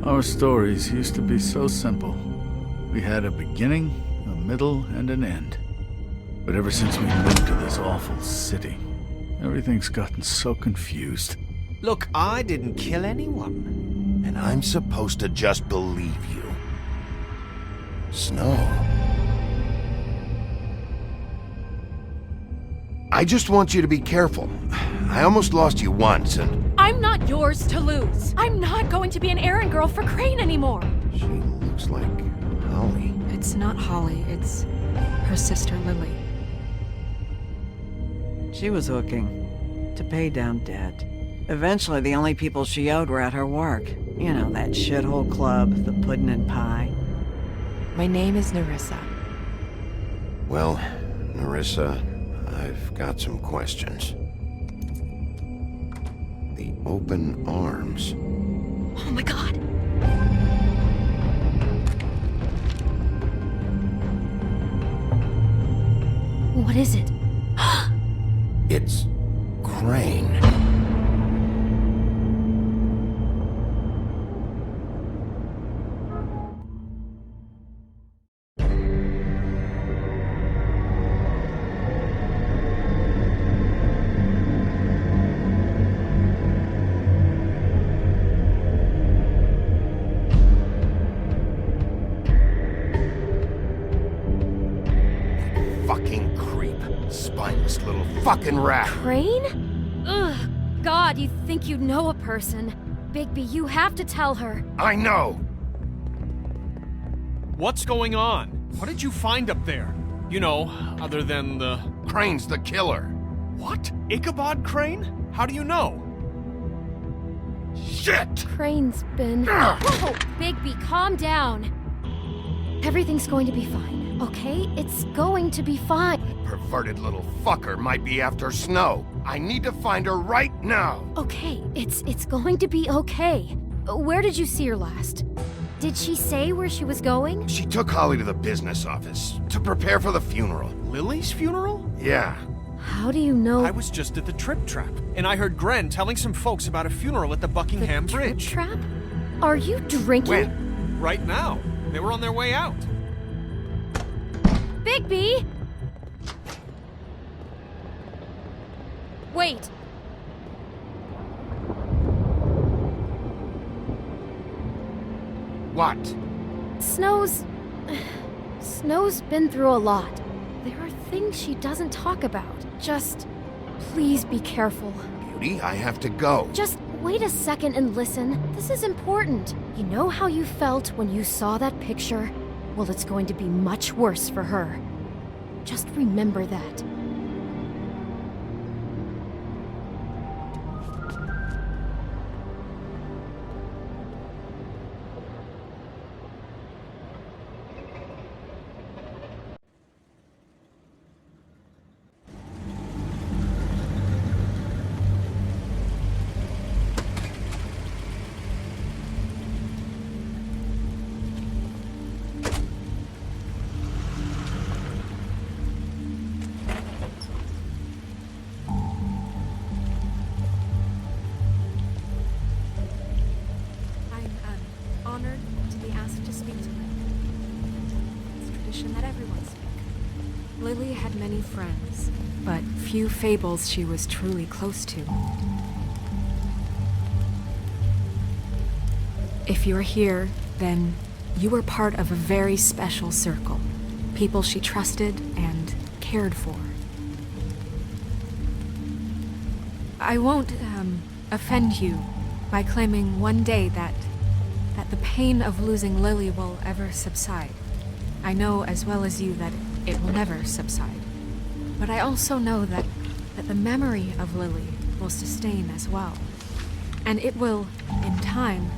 Our stories used to be so simple. We had a beginning, a middle, and an end. But ever since we moved to this awful city, everything's gotten so confused. Look, I didn't kill anyone. And I'm supposed to just believe you. Snow. I just want you to be careful. I almost lost you once, and... I'm not yours to lose. I'm not going to be an errand girl for Crane anymore. She looks like Holly. It's not Holly, it's her sister Lily. She was hooking to pay down debt. Eventually, the only people she owed were at her work. You know, that shithole club, the Puddin' and Pie. My name is Nerissa. Well, Nerissa, I've got some questions. The open arms. Oh my god. What is it? It's Crane. Fucking creep. Spineless little fucking rat. Crane? Ugh. God, you'd think you'd know a person. Bigby, you have to tell her. I know. What's going on? What did you find up there? You know, other than the... Crane's the killer. What? Ichabod Crane? How do you know? Shit! Crane's been... Whoa! Bigby, calm down. Everything's going to be fine, okay? It's going to be fine. Perverted little fucker might be after Snow. I need to find her right now. Okay, it's going to be okay. Where did you see her last? Did she say where she was going? She took Holly to the business office to prepare for the funeral. Lily's funeral? Yeah. How do you know? I was just at the Trip Trap, and I heard Gren telling some folks about a funeral at the Buckingham the Bridge. Trip Trap? Are you drinking? When? Right now. They were on their way out. Bigby! Wait. What? Snow's been through a lot. There are things she doesn't talk about. Just, please be careful. Beauty, I have to go. Just wait a second and listen. This is important. You know how you felt when you saw that picture? Well, it's going to be much worse for her. Just remember that. Honored to be asked to speak to Lily. It's tradition that everyone speak. Lily had many friends, but few fables she was truly close to. If you're here, then you were part of a very special circle. People she trusted and cared for. I won't, offend you by claiming one day that the pain of losing Lily will ever subside. I know as well as you that it will never subside. But I also know that the memory of Lily will sustain as well. And it will, in time,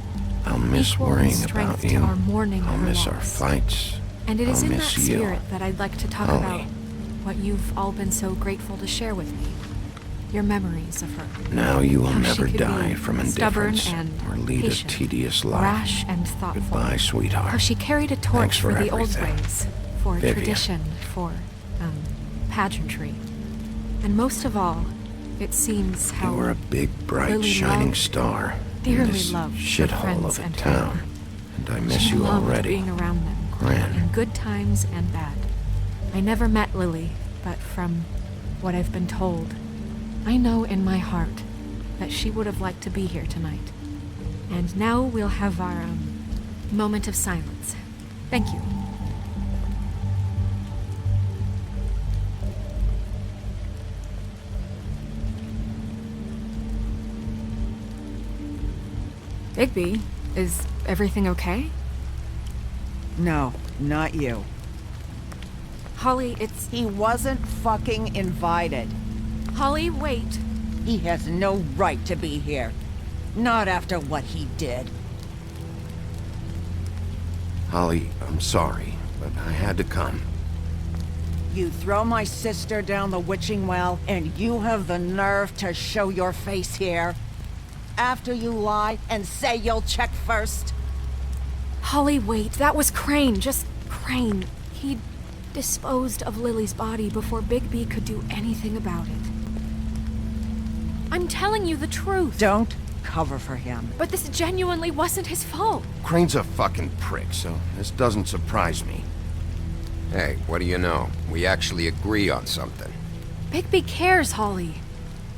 I'll miss equal worrying in strength about to you. our mourning I'll her miss our loss. fights. And it is I'll in that miss you. spirit that I'd like to talk Holly. about what you've all been so grateful to share with me. Your memories of her. Now you will How she never could die be from stubborn indifference and or lead patient, a tedious life. rash and thoughtful. Goodbye, sweetheart. How she carried a Thanks torch for for the old everything. ways, for Vivian. tradition, for, pageantry. And most of all, it seems how You were a big, bright, Lily shining loved, star in dearly this loved her shithole friends of a and town. her. and I miss you Loved already. being around them, Gran. in good times and bad. I never met Lily, but from what I've been told, I know in my heart that she would have liked to be here tonight. And now we'll have our, moment of silence. Thank you. Bigby, is everything okay? No, not you. Holly, it's... He wasn't fucking invited. Holly, wait. He has no right to be here. Not after what he did. Holly, I'm sorry, but I had to come. You throw my sister down the witching well, and you have the nerve to show your face here? After you lie and say you'll check first? Holly, wait. That was Crane. Just Crane. He disposed of Lily's body before Bigby could do anything about it. I'm telling you the truth. Don't cover for him. But this genuinely wasn't his fault. Crane's a fucking prick, so this doesn't surprise me. Hey, what do you know? We actually agree on something. Bigby cares, Holly.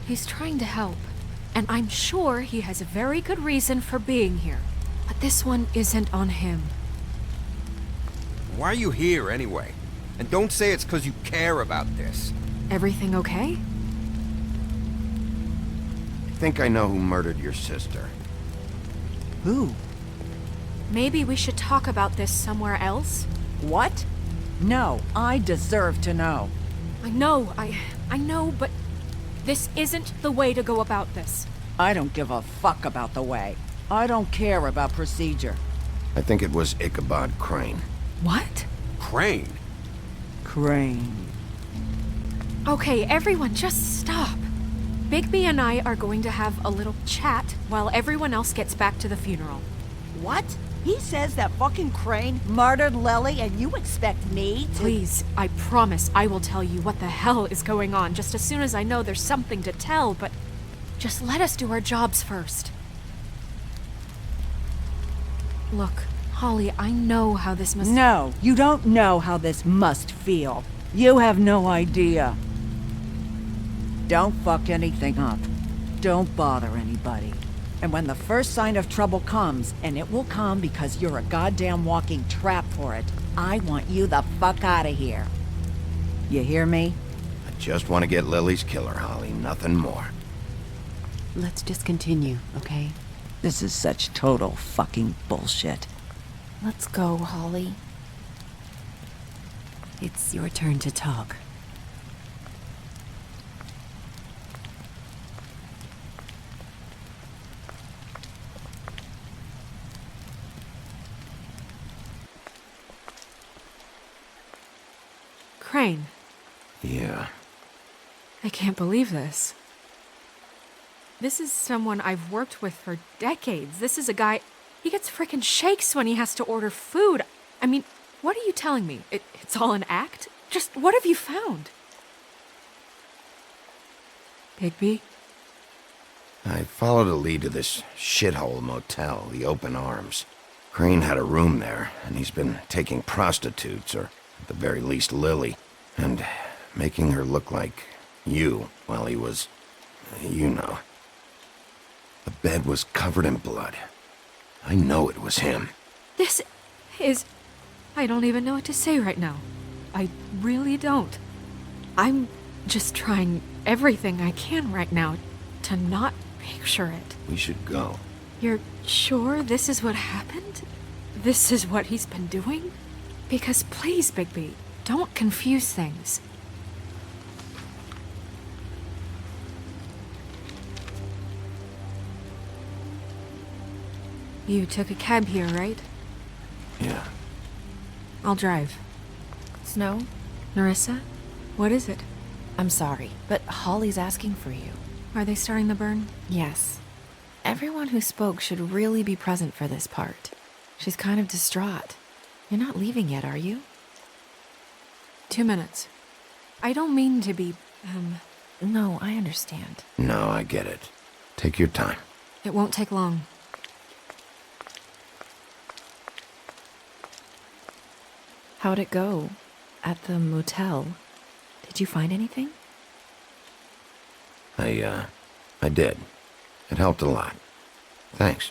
He's trying to help. And I'm sure he has a very good reason for being here. But this one isn't on him. Why are you here, anyway? And don't say it's because you care about this. Everything okay? I think I know who murdered your sister. Who? Maybe we should talk about this somewhere else? What? No, I deserve to know. I know, but this isn't the way to go about this. I don't give a fuck about the way. I don't care about procedure. I think it was Ichabod Crane. What? Crane? Crane. Okay, everyone, just stop. Bigby and I are going to have a little chat while everyone else gets back to the funeral. What? He says that fucking Crane murdered Lily and you expect me to— Please, I promise I will tell you what the hell is going on just as soon as I know there's something to tell, but just let us do our jobs first. Look, Holly, I know how this must— No, you don't know how this must feel. You have no idea. Don't fuck anything up. Don't bother anybody. And when the first sign of trouble comes, and it will come because you're a goddamn walking trap for it, I want you the fuck out of here. You hear me? I just want to get Lily's killer, Holly, nothing more. Let's just continue, okay? This is such total fucking bullshit. Let's go, Holly. It's your turn to talk. Crane, Yeah. I can't believe this. This is someone I've worked with for decades. This is a guy, he gets frickin' shakes when he has to order food. I mean, what are you telling me? It's all an act? Just what have you found? Bigby? I followed a lead to this shithole motel, the Open Arms. Crane had a room there, and he's been taking prostitutes, or at the very least Lily, and making her look like you while he was, you know. The bed was covered in blood. I know it was him. This is... I don't even know what to say right now. I really don't. I'm just trying everything I can right now to not picture it. We should go. You're sure this is what happened? This is what he's been doing? Because please, Bigby, don't confuse things. You took a cab here, right? Yeah. I'll drive. Snow, Narissa? What is it? I'm sorry, but Holly's asking for you. Are they starting the burn? Yes. Everyone who spoke should really be present for this part. She's kind of distraught. You're not leaving yet, are you? 2 minutes. I don't mean to be, No, I understand. No, I get it. Take your time. It won't take long. How'd it go? At the motel? Did you find anything? I did. It helped a lot. Thanks.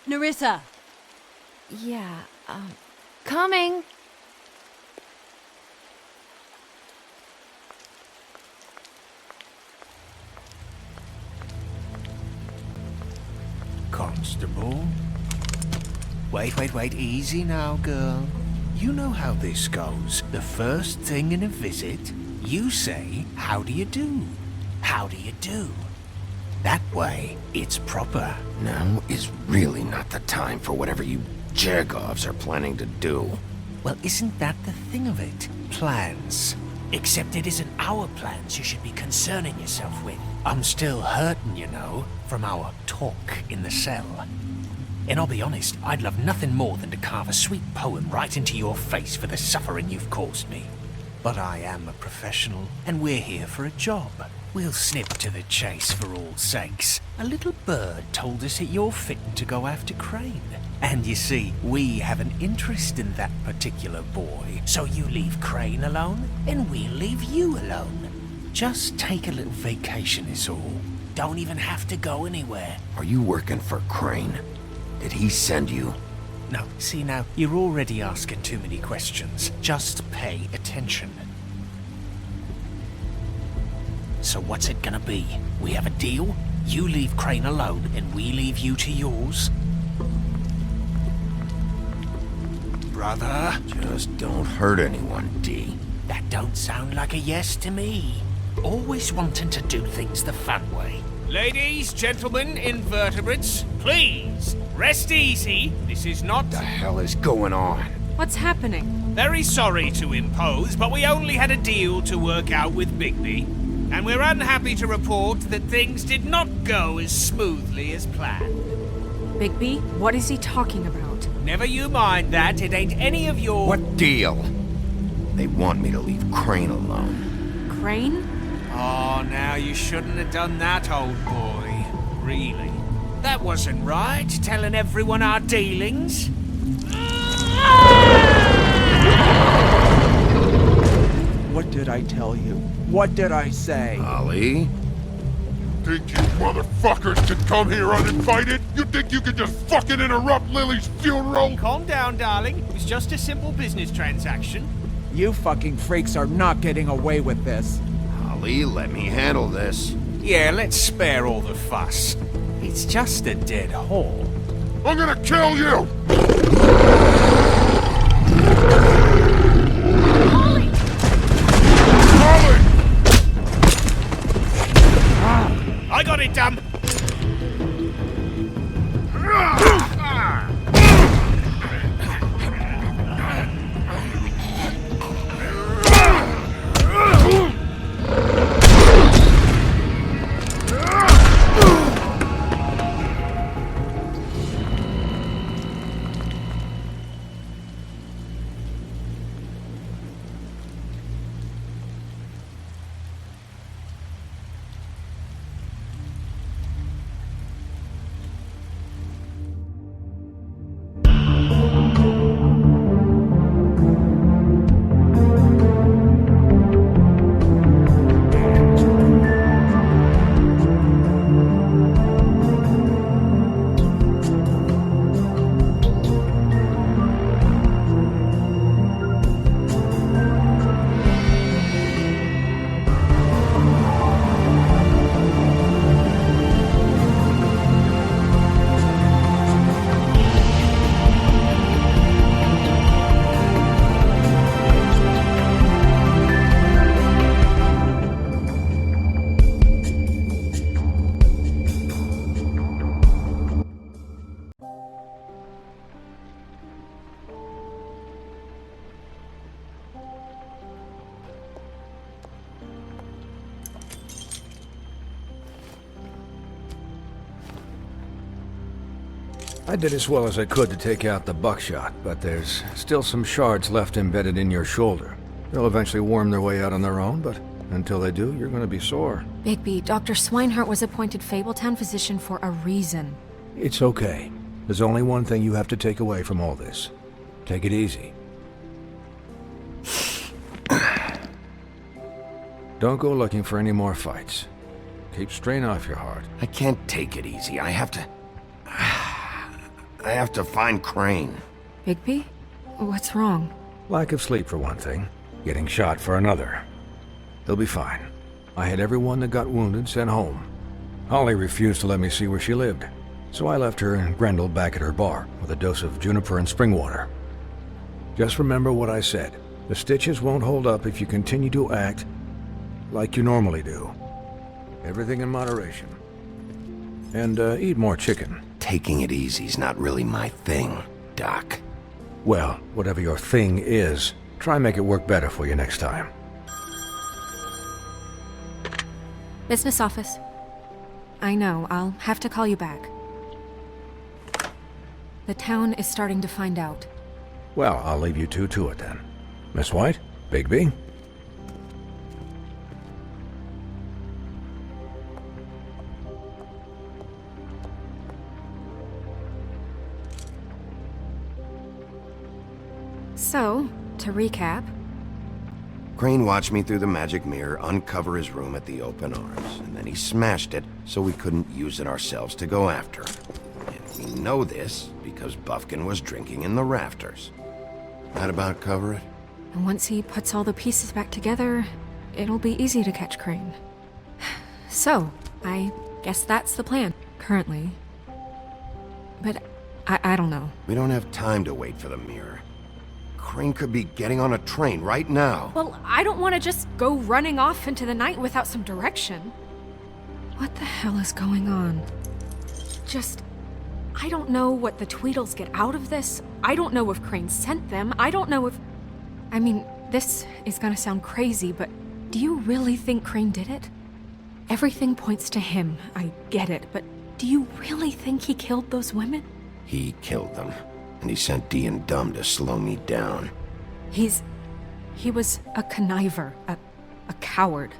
Nerissa! Yeah, coming! Constable? Wait, easy now, girl. You know how this goes. The first thing in a visit, you say, "How do you do? How do you do?" That way, it's proper. Now is really not the time for whatever you jagoffs are planning to do. Well, isn't that the thing of it? Plans. Except it isn't our plans you should be concerning yourself with. I'm still hurting, you know, from our talk in the cell. And I'll be honest, I'd love nothing more than to carve a sweet poem right into your face for the suffering you've caused me. But I am a professional, and we're here for a job. We'll snip to the chase for all sakes. A little bird told us that you're fitting to go after Crane. And you see, we have an interest in that particular boy. So you leave Crane alone, and we'll leave you alone. Just take a little vacation is all. Don't even have to go anywhere. Are you working for Crane? Did he send you? No, see now, you're already asking too many questions. Just pay attention. So what's it gonna be? We have a deal? You leave Crane alone, and we leave you to yours? Brother? Just don't hurt anyone, D. That don't sound like a yes to me. Always wanting to do things the fun way. Ladies, gentlemen, invertebrates, please, rest easy. This is not... What the hell is going on? What's happening? Very sorry to impose, but we only had a deal to work out with Bigby. And we're unhappy to report that things did not go as smoothly as planned. Bigby, what is he talking about? Never you mind that, it ain't any of your... What deal? They want me to leave Crane alone. Crane? Oh, now you shouldn't have done that, old boy. Really? That wasn't right, telling everyone our dealings. What did I tell you? What did I say? Ali? Think you motherfuckers could come here uninvited? You think you could just fucking interrupt Lily's funeral? Calm down, darling. It was just a simple business transaction. You fucking freaks are not getting away with this. Ali, let me handle this. Yeah, let's spare all the fuss. It's just a dead hole. I'm gonna kill you! Ollie! Ollie! I got it, dumb! I did as well as I could to take out the buckshot, but there's still some shards left embedded in your shoulder. They'll eventually worm their way out on their own, but until they do, you're gonna be sore. Bigby, Dr. Swinehart was appointed Fabletown physician for a reason. It's okay. There's only one thing you have to take away from all this. Take it easy. Don't go looking for any more fights. Keep strain off your heart. I can't take it easy. I have to find Crane. Bigby? What's wrong? Lack of sleep for one thing. Getting shot for another. They'll be fine. I had everyone that got wounded sent home. Holly refused to let me see where she lived, so I left her and Grendel back at her bar with a dose of juniper and spring water. Just remember what I said. The stitches won't hold up if you continue to act like you normally do. Everything in moderation. And eat more chicken. Taking it easy's not really my thing, Doc. Well, whatever your thing is, try and make it work better for you next time. Business office. I know, I'll have to call you back. The town is starting to find out. Well, I'll leave you two to it then. Miss White? Bigby? So, to recap... Crane watched me through the magic mirror uncover his room at the open arms, and then he smashed it so we couldn't use it ourselves to go after him. And we know this because Buffkin was drinking in the rafters. That about cover it? And once he puts all the pieces back together, it'll be easy to catch Crane. So, I guess that's the plan, currently. But I don't know. We don't have time to wait for the mirror. Crane could be getting on a train right now. Well, I don't want to just go running off into the night without some direction. What the hell is going on? I don't know what the Tweedles get out of this. I don't know if Crane sent them. I don't know if... I mean, this is gonna sound crazy, but do you really think Crane did it? Everything points to him, I get it, but do you really think he killed those women? He killed them. And he sent Dee and Dumb to slow me down. He was a conniver, a coward,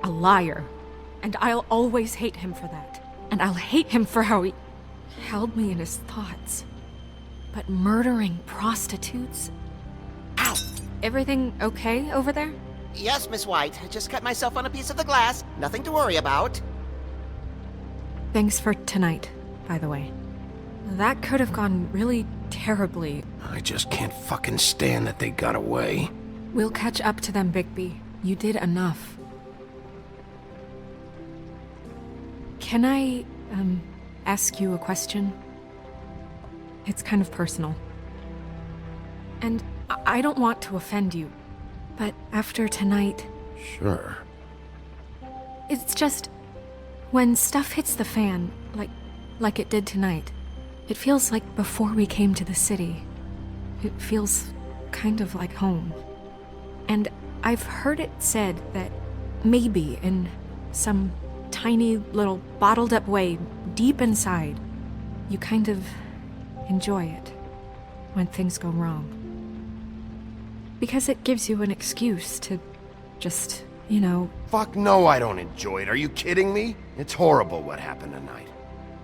a liar. And I'll always hate him for that. And I'll hate him for how he held me in his thoughts. But murdering prostitutes? Ow! Everything okay over there? Yes, Miss White. I just cut myself on a piece of the glass. Nothing to worry about. Thanks for tonight, by the way. That could have gone really terribly. I just can't fucking stand that they got away. We'll catch up to them, Bigby. You did enough. Can I, ask you a question? It's kind of personal. And I don't want to offend you, but after tonight... Sure. It's just... when stuff hits the fan, like it did tonight, it feels like before we came to the city. It feels kind of like home. And I've heard it said that maybe in some tiny little bottled up way deep inside, you kind of enjoy it when things go wrong. Because it gives you an excuse to just, you know... Fuck no, I don't enjoy it. Are you kidding me? It's horrible what happened tonight.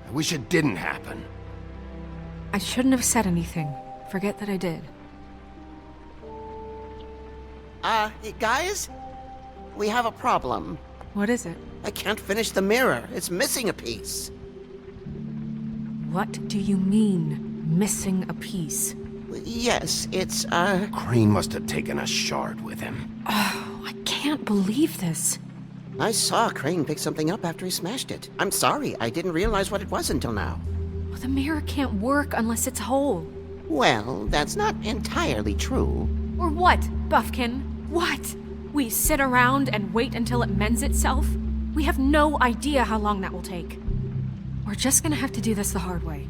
I wish it didn't happen. I shouldn't have said anything. Forget that I did. Guys? We have a problem. What is it? I can't finish the mirror. It's missing a piece. What do you mean, missing a piece? Yes, it's, Crane must have taken a shard with him. Oh, I can't believe this. I saw Crane pick something up after he smashed it. I'm sorry, I didn't realize what it was until now. Well, the mirror can't work unless it's whole. Well, that's not entirely true. Or what, Buffkin? What? We sit around and wait until it mends itself? We have no idea how long that will take. We're just gonna have to do this the hard way.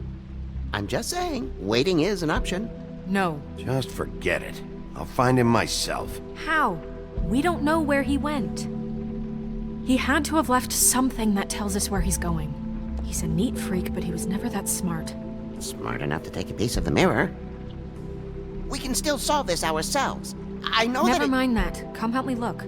I'm just saying, waiting is an option. No. Just forget it. I'll find him myself. How? We don't know where he went. He had to have left something that tells us where he's going. He's a neat freak, but he was never that smart. Smart enough to take a piece of the mirror. We can still solve this ourselves. I know Never mind that. Come help me look.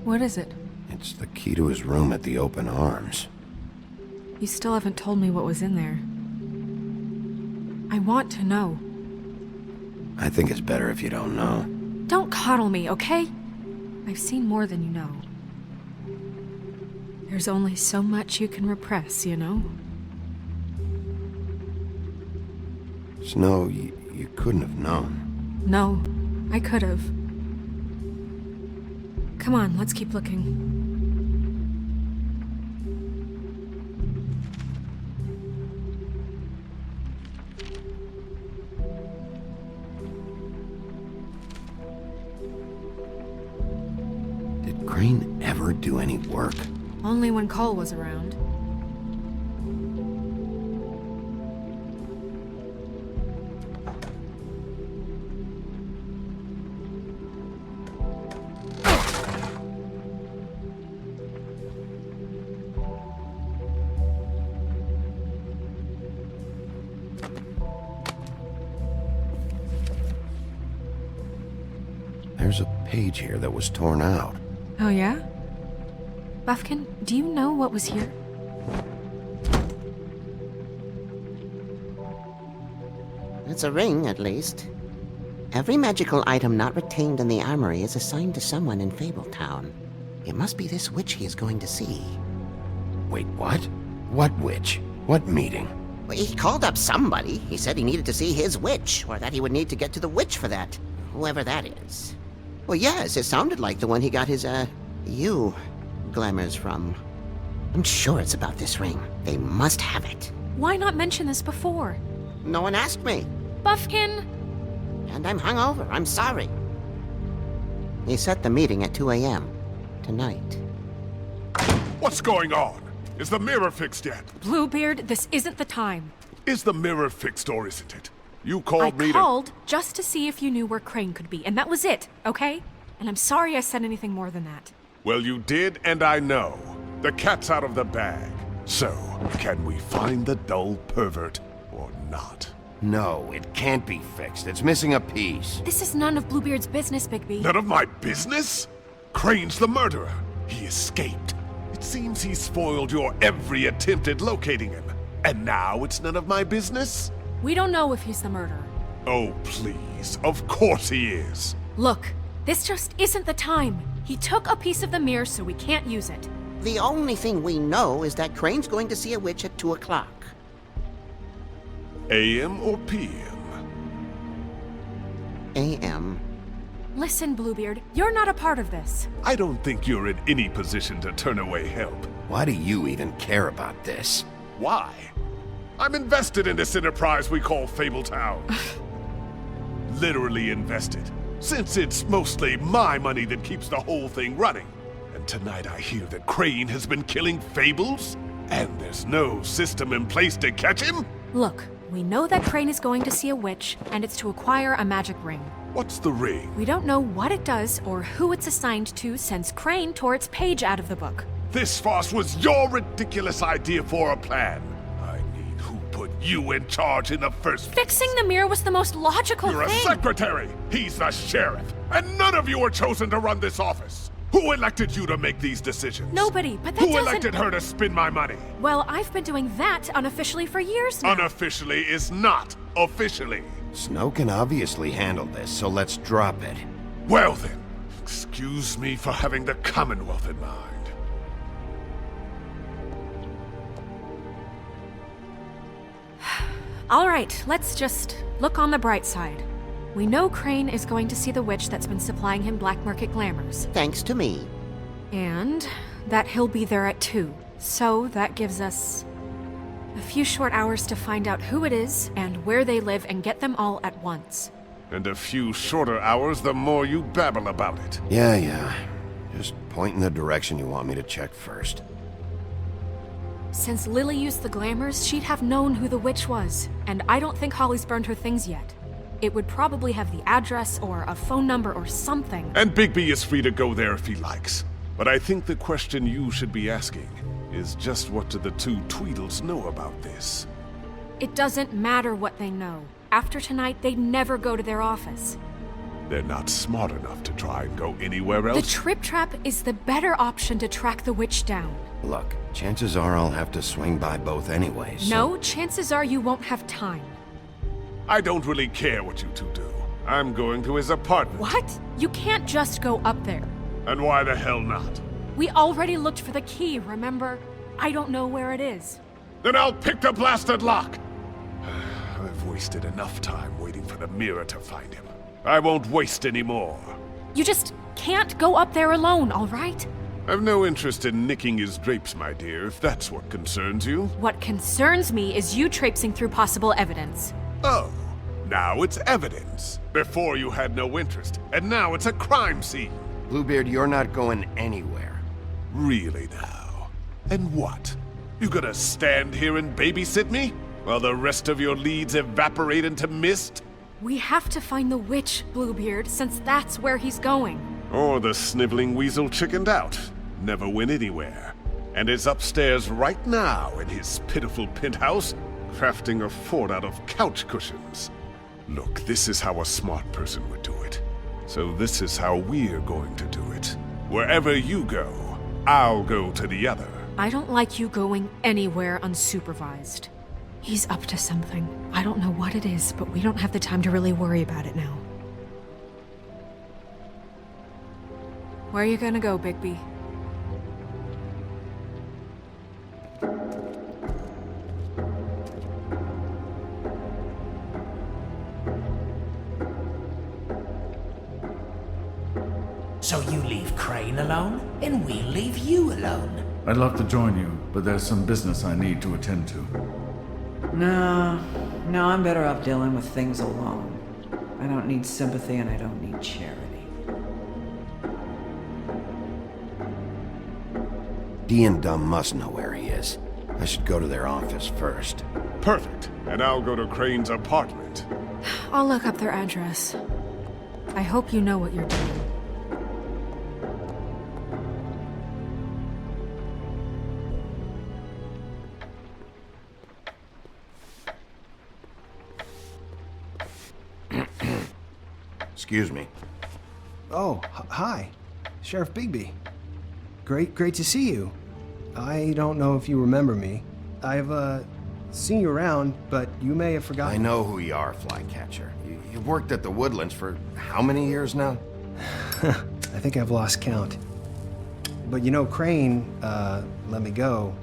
What is it? It's the key to his room at the Open Arms. You still haven't told me what was in there. I want to know. I think it's better if you don't know. Don't coddle me, okay? I've seen more than you know. There's only so much you can repress, you know? Snow, you couldn't have known. No, I could have. Come on, let's keep looking. Did Crane ever do any work? Only when Cole was around. There's a page here that was torn out. Oh yeah? Buffkin, do you know what was here? It's a ring, at least. Every magical item not retained in the armory is assigned to someone in Fabletown. It must be this witch he is going to see. Wait, what? What witch? What meeting? Well, he called up somebody. He said he needed to see his witch, or that he would need to get to the witch for that. Whoever that is. Well, yes, it sounded like the one he got his, glamours from. I'm sure it's about this ring. They must have it. Why not mention this before? No one asked me. Buffkin! And I'm hungover. I'm sorry. He set the meeting at 2 a.m. tonight. What's going on? Is the mirror fixed yet? Bluebeard, this isn't the time. Is the mirror fixed or isn't it? You called me I called just to see if you knew where Crane could be, and that was it, okay? And I'm sorry I said anything more than that. Well, you did, and I know. The cat's out of the bag. So, can we find the dull pervert or not? No, it can't be fixed. It's missing a piece. This is none of Bluebeard's business, Bigby. None of my business? Crane's the murderer. He escaped. It seems he spoiled your every attempt at locating him. And now it's none of my business? We don't know if he's the murderer. Oh, please. Of course he is. Look, this just isn't the time. He took a piece of the mirror, so we can't use it. The only thing we know is that Crane's going to see a witch at 2 o'clock. AM or PM? AM. Listen, Bluebeard, you're not a part of this. I don't think you're in any position to turn away help. Why do you even care about this? Why? I'm invested in this enterprise we call Fabletown. Literally invested. Since it's mostly my money that keeps the whole thing running. And tonight I hear that Crane has been killing fables? And there's no system in place to catch him? Look, we know that Crane is going to see a witch, and it's to acquire a magic ring. What's the ring? We don't know what it does or who it's assigned to since Crane tore its page out of the book. This farce was your ridiculous idea for a plan. I mean, who put you in charge in the first place? Fixing the mirror was the most logical You're thing. a secretary! He's the sheriff! And none of you were chosen to run this office! Who elected you to make these decisions? Nobody, but that Who doesn't... elected her to spend my money? Well, I've been doing that unofficially for years now. Unofficially is not officially. Snow can obviously handle this, so let's drop it. Well then, excuse me for having the Commonwealth in mind. All right, let's just look on the bright side. We know Crane is going to see the witch that's been supplying him black market glamours. Thanks to me. And that he'll be there at 2. So that gives us a few short hours to find out who it is and where they live and get them all at once. And a few shorter hours the more you babble about it. Yeah. Just point in the direction you want me to check first. Since Lily used the glamours, she'd have known who the witch was. And I don't think Holly's burned her things yet. It would probably have the address or a phone number or something. And Bigby is free to go there if he likes. But I think the question you should be asking is just what do the two Tweedles know about this? It doesn't matter what they know. After tonight, they'd never go to their office. They're not smart enough to try and go anywhere The else. trip trap is the better option to track the witch down. Look, chances are I'll have to swing by both anyways. so- No, chances are you won't have time. I don't really care what you two do. I'm going to his apartment. What? You can't just go up there. And why the hell not? We already looked for the key, remember? I don't know where it is. Then I'll pick the blasted lock! I've wasted enough time waiting for the mirror to find him. I won't waste any more. You just can't go up there alone, all right? I've no interest in nicking his drapes, my dear, if that's what concerns you. What concerns me is you traipsing through possible evidence. Oh, now it's evidence. Before you had no interest, and now it's a crime scene. Bluebeard, you're not going anywhere. Really now? And what? You gonna stand here and babysit me? While the rest of your leads evaporate into mist? We have to find the witch, Bluebeard, since that's where he's going. Or the sniveling weasel chickened out. Never went anywhere. And is upstairs right now in his pitiful penthouse, crafting a fort out of couch cushions. Look, this is how a smart person would do it. So this is how we're going to do it. Wherever you go, I'll go to the other. I don't like you going anywhere unsupervised. He's up to something. I don't know what it is, but we don't have the time to really worry about it now. Where are you gonna go, Bigby? So you leave Crane alone, and we'll leave you alone. I'd love to join you, but there's some business I need to attend to. No, I'm better off dealing with things alone. I don't need sympathy and I don't need charity. Dee and Dumb must know where he is. I should go to their office first. Perfect. And I'll go to Crane's apartment. I'll look up their address. I hope you know what you're doing. Excuse me. Oh, hi. Sheriff Bigby. Great to see you. I don't know if you remember me. I've, seen you around, but you may have forgotten. I know who you are, Flycatcher. You've worked at the Woodlands for how many years now? I think I've lost count. But you know, Crane, let me go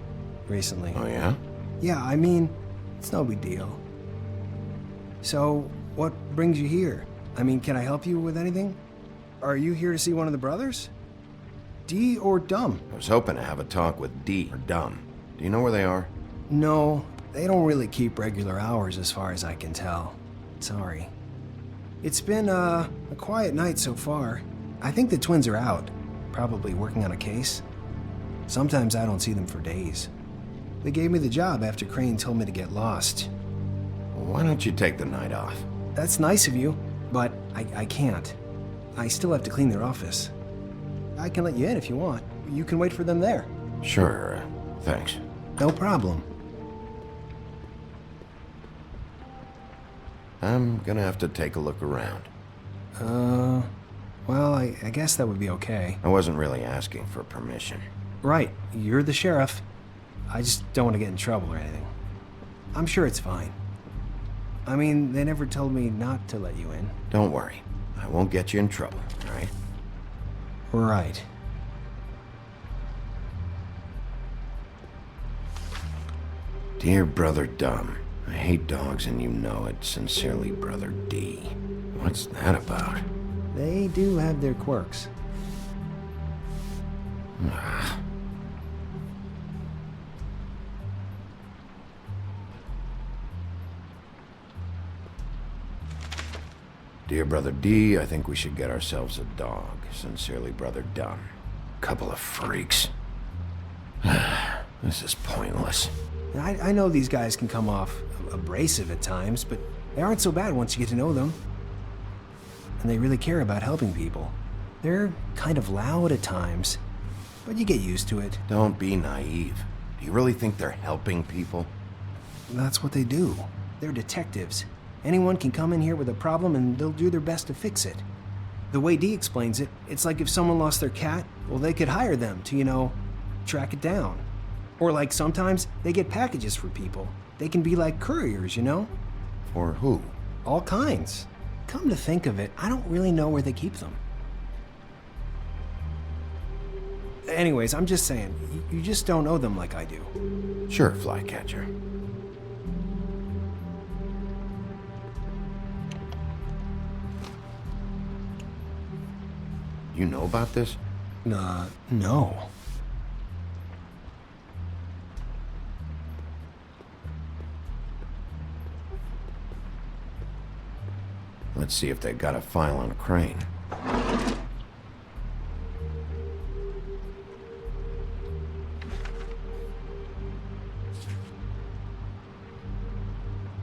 recently. Oh, yeah? Yeah, I mean, it's no big deal. So, what brings you here? I mean, can I help you with anything? Are you here to see one of the brothers? Dee or Dumb? I was hoping to have a talk with Dee or Dumb. Do you know where they are? No, they don't really keep regular hours as far as I can tell. Sorry. It's been, a quiet night so far. I think the twins are out, probably working on a case. Sometimes I don't see them for days. They gave me the job after Crane told me to get lost. Well, why don't you take the night off? That's nice of you, but I can't. I still have to clean their office. I can let you in if you want. You can wait for them there. Sure, thanks. No problem. I'm gonna have to take a look around. Well, I guess that would be okay. I wasn't really asking for permission. Right, you're the sheriff. I just don't want to get in trouble or anything. I'm sure it's fine. I mean, they never told me not to let you in. Don't worry. I won't get you in trouble, all right? Right. Dear Brother Dumb, I hate dogs and you know it. Sincerely, Brother D. What's that about? They do have their quirks. Ah. Dear Brother D, I think we should get ourselves a dog. Sincerely, Brother Dumb. Couple of freaks. This is pointless. I know these guys can come off abrasive at times, but they aren't so bad once you get to know them. And they really care about helping people. They're kind of loud at times, but you get used to it. Don't be naive. Do you really think they're helping people? That's what they do. They're detectives. Anyone can come in here with a problem and they'll do their best to fix it. The way Dee explains it, it's like if someone lost their cat, well, they could hire them to, track it down. Or like sometimes they get packages for people. They can be like couriers, For who? All kinds. Come to think of it, I don't really know where they keep them. Anyways, I'm just saying, you just don't know them like I do. Sure, Flycatcher. You know about this? No. Let's see if they got a file on Crane.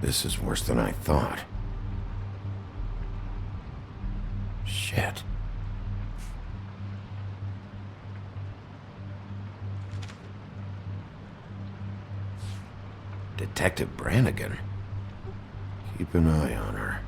This is worse than I thought. Shit. Detective Brannigan. Keep an eye on her.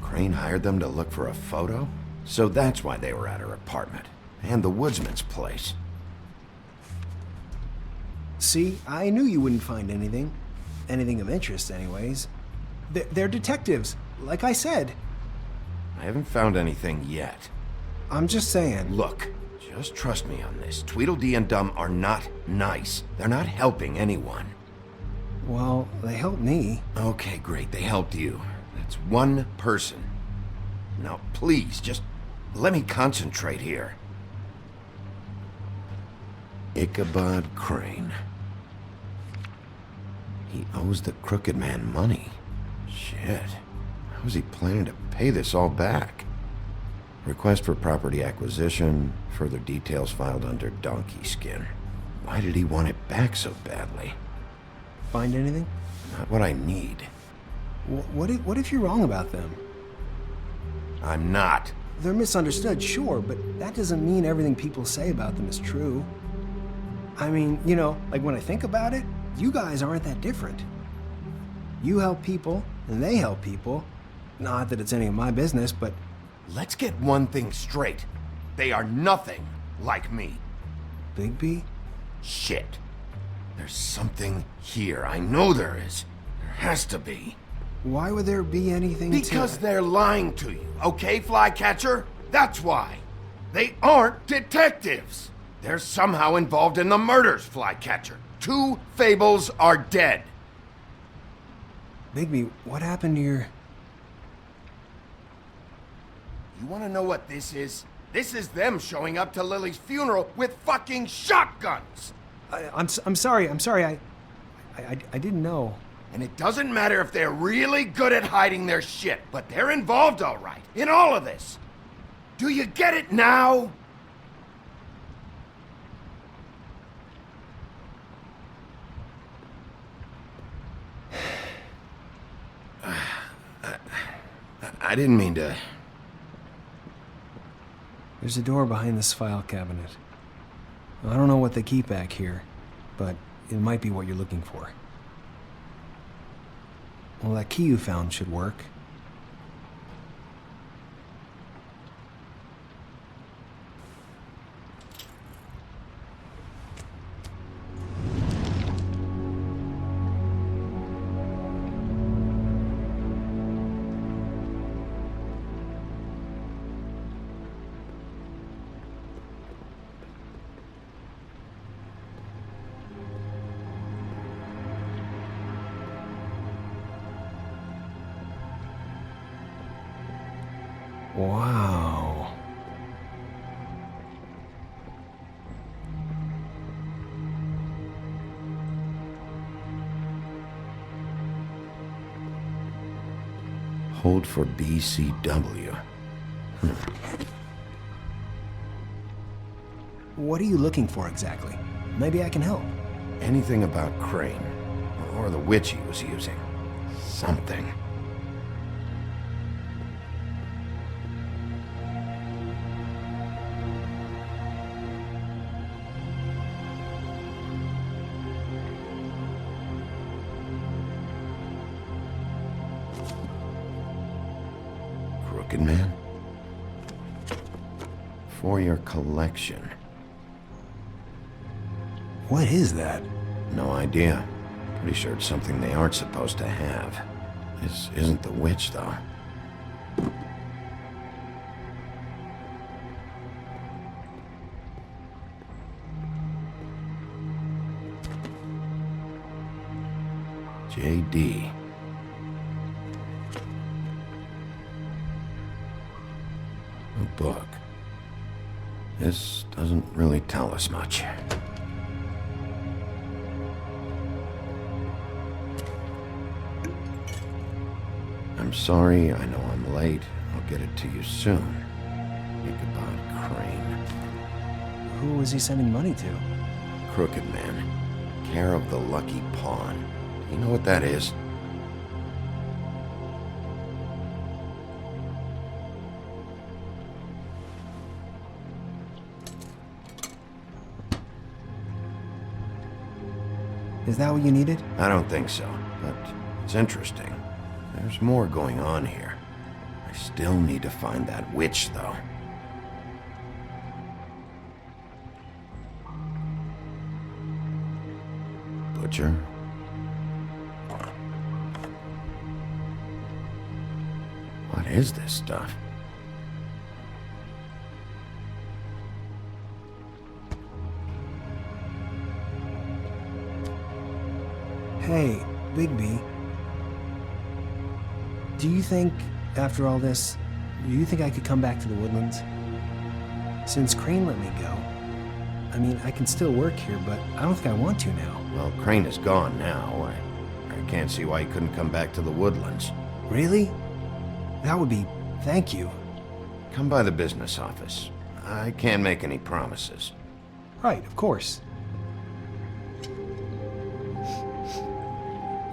Crane hired them to look for a photo? So that's why they were at her apartment. And the woodsman's place. See, I knew you wouldn't find anything. Anything of interest, anyways. They're detectives, like I said. I haven't found anything yet. I'm just saying. Look, just trust me on this. Tweedledee and Dum are not nice. They're not helping anyone. Well, they helped me. Okay, great. They helped you. That's one person. Now, please, just let me concentrate here. Ichabod Crane. He owes the crooked man money. Shit. How's he planning to pay this all back? Request for property acquisition. Further details filed under donkey skin. Why did he want it back so badly? Find anything? Not what I need. What if you're wrong about them? I'm not. They're misunderstood, sure, but that doesn't mean everything people say about them is true. I mean, like when I think about it, you guys aren't that different. You help people, and they help people. Not that it's any of my business, but... Let's get one thing straight. They are nothing like me. Bigby? Shit. There's something here. I know there is. There has to be. Why would there be anything Because they're lying to you, okay, Flycatcher? That's why. They aren't detectives. They're somehow involved in the murders, Flycatcher. 2 Fables are dead. Bigby, what happened to your... You want to know what this is? This is them showing up to Lily's funeral with fucking shotguns! I'm sorry. I didn't know. And it doesn't matter if they're really good at hiding their shit, but they're involved all right, in all of this. Do you get it now? I didn't mean to... There's a door behind this file cabinet. I don't know what they keep back here, but it might be what you're looking for. Well, that key you found should work. Wow. Hold for BCW. What are you looking for exactly? Maybe I can help. Anything about Crane, or the witch he was using. Something. Crooked Man? For your collection. What is that? No idea. Pretty sure it's something they aren't supposed to have. This isn't the witch, though. J.D. A book. This doesn't really tell us much. I'm sorry, I know I'm late. I'll get it to you soon. Ichabod Crane. Who was he sending money to? Crooked Man. Care of the Lucky Pawn. Do you know what that is? Is that what you needed? I don't think so, but it's interesting. There's more going on here. I still need to find that witch, though. Butcher? What is this stuff? Hey, Bigby. Do you think, after all this, do you think I could come back to the Woodlands? Since Crane let me go. I mean, I can still work here, but I don't think I want to now. Well, Crane is gone now. I can't see why he couldn't come back to the Woodlands. Really? That would be... thank you. Come by the business office. I can't make any promises. Right, of course.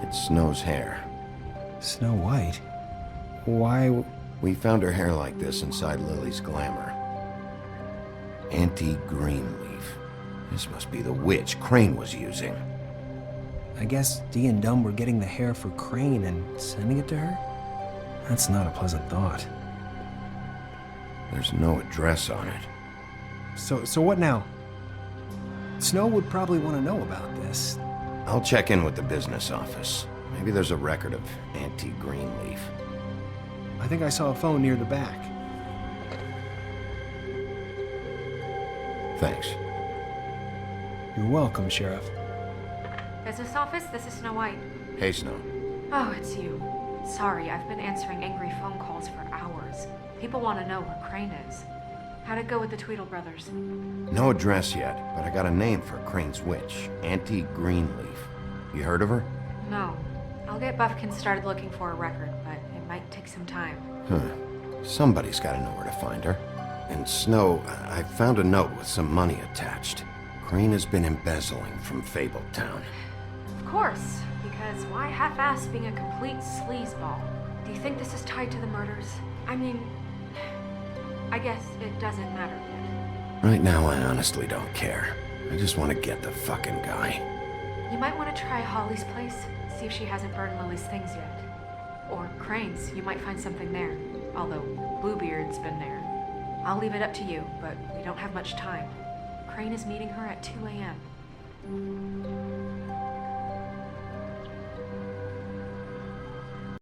It's Snow's hair. Snow White? Why... We found her hair like this inside Lily's glamour. Anti-Greenleaf. This must be the witch Crane was using. I guess Dee and Dumb were getting the hair for Crane and sending it to her? That's not a pleasant thought. There's no address on it. So what now? Snow would probably want to know about this. I'll check in with the business office. Maybe there's a record of Anti-Greenleaf. I think I saw a phone near the back. Thanks. You're welcome, Sheriff. Business office, this is Snow White. Hey, Snow. Oh, it's you. Sorry, I've been answering angry phone calls for hours. People want to know where Crane is. How'd it go with the Tweedle brothers? No address yet, but I got a name for Crane's witch. Anti-Greenleaf. You heard of her? No. I'll get Buffkin started looking for a record, but it might take some time. Somebody's got to know where to find her. And Snow, I found a note with some money attached. Crane has been embezzling from Fabletown. Of course, because why half-ass being a complete sleazeball? Do you think this is tied to the murders? I mean, I guess it doesn't matter yet. Right now, I honestly don't care. I just want to get the fucking guy. You might want to try Holly's place, see if she hasn't burned Lily's things yet. Or Crane's, you might find something there. Although Bluebeard's been there. I'll leave it up to you, but we don't have much time. Crane is meeting her at 2 a.m.